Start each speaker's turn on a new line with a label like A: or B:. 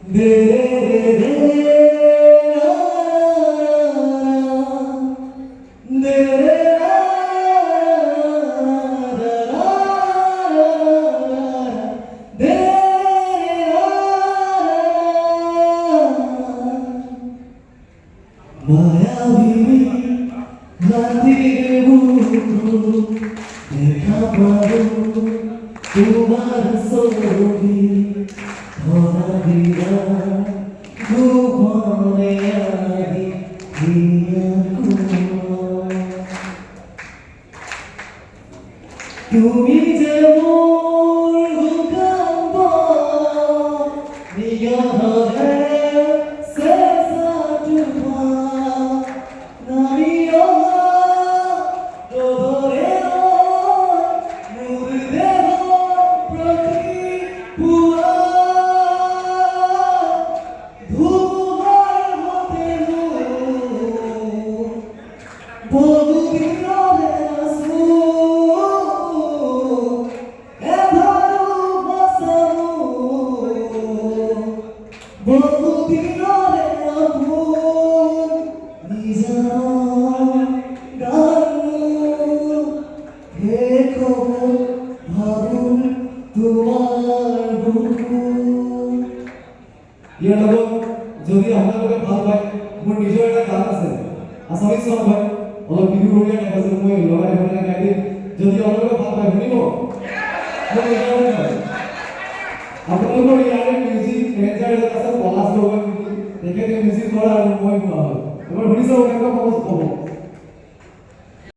A: দে রে দে রে মায়াবী রাতের বুকু দেখা পাবো তোমার ছবি ধরা দিলা গোপনে আহি তুমি যে মোর ভূকম্প নিয়মে শেষা তুফা নামিও তোরে নূর দেহ প্রতি পুয়া ধুমার মতে বহুদিন বহুদিনরে আপন নিজাম গানু হে খবর ভাবুন তোমার বুকু ইয়ার লগত যদি আপোনালোকে ভাল পায় মোৰ নিজৰ এটা গান আছে আছামিজ সং হয় অলপ বিহু ৰঙীয়া টাইপ আছে মই লগাই পেলাই গাই দিম যদি আপোনালোকে ভাল পায় শুনিব আপোনালোকৰ ইয়াৰে মিউজিক মেনেজাৰ এজন আছে পলাশ গগৈ তেখেতে মিউজিক কৰা আৰু মই গোৱা হয় এবাৰ শুনিছে কেনেকুৱা হ'ব